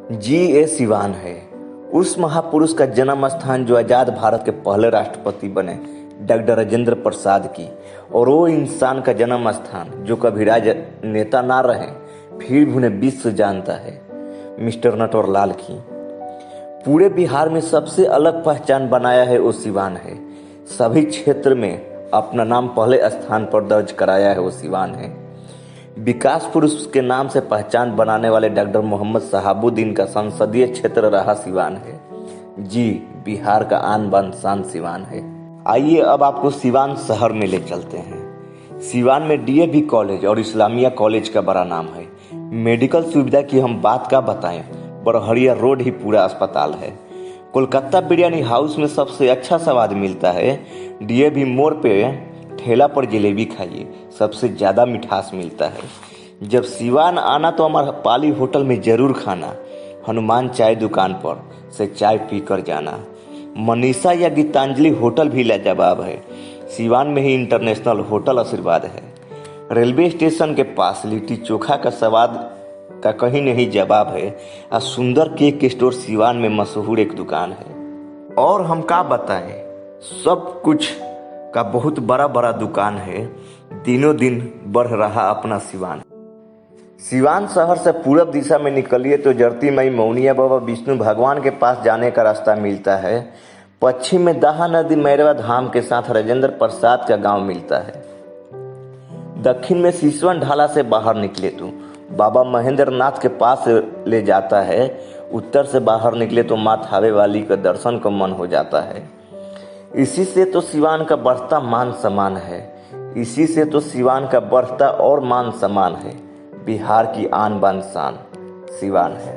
जी ए सिवान है उस महापुरुष का जन्म स्थान जो आजाद भारत के पहले राष्ट्रपति बने डॉक्टर राजेंद्र प्रसाद की, और वो इंसान का जन्म स्थान जो कभी राजनेता ना रहे फिर भी उन्हें विश्व जानता है, मिस्टर नटवरलाल की। पूरे बिहार में सबसे अलग पहचान बनाया है वो सिवान है। सभी क्षेत्र में अपना नाम पहले स्थान पर दर्ज कराया है वो सिवान है। विकास पुरुष के नाम से पहचान बनाने वाले डॉक्टर मोहम्मद शहाबुद्दीन का संसदीय क्षेत्र रहा सिवान है। जी, बिहार का आन बान शान सिवान है। आइए अब आपको सिवान शहर में ले चलते हैं। सिवान में डीएवी कॉलेज और इस्लामिया कॉलेज का बड़ा नाम है। मेडिकल सुविधा की हम बात का बताएं, बरहरिया रोड ही पूरा अस्पताल है। कोलकाता बिरयानी हाउस में सबसे अच्छा स्वाद मिलता है। डीएवी मोड़ पे ठेला पर जलेबी खाइए, सबसे ज़्यादा मिठास मिलता है। जब सिवान आना तो हमारा पाली होटल में ज़रूर खाना। हनुमान चाय दुकान पर से चाय पीकर जाना। मनीषा या गीतांजलि होटल भी लाजवाब है। सिवान में ही इंटरनेशनल होटल आशीर्वाद है। रेलवे स्टेशन के पास लिट्टी चोखा का स्वाद का कहीं नहीं जवाब है। और सुंदर केक स्टोर सिवान में मशहूर एक दुकान है। और हम क्या बताएं, सब कुछ का बहुत बड़ा दुकान है। दिनों दिन बढ़ रहा अपना सिवान। सिवान शहर से पूरब दिशा में निकलिए तो जरती मई मौनिया बाबा विष्णु भगवान के पास जाने का रास्ता मिलता है। पश्चिम में दाहा नदी मैरवा धाम के साथ राजेंद्र प्रसाद का गांव मिलता है। दक्षिण में सिसवन ढाला से बाहर निकले तो बाबा महेंद्र नाथ के पास ले जाता है। उत्तर से बाहर निकले तो माँ थावे वाली का दर्शन का मन हो जाता है। इसी से तो सिवान का बढ़ता मान सम्मान है। इसी से तो सिवान का बढ़ता और मान सम्मान है। बिहार की आन बान शान सिवान है।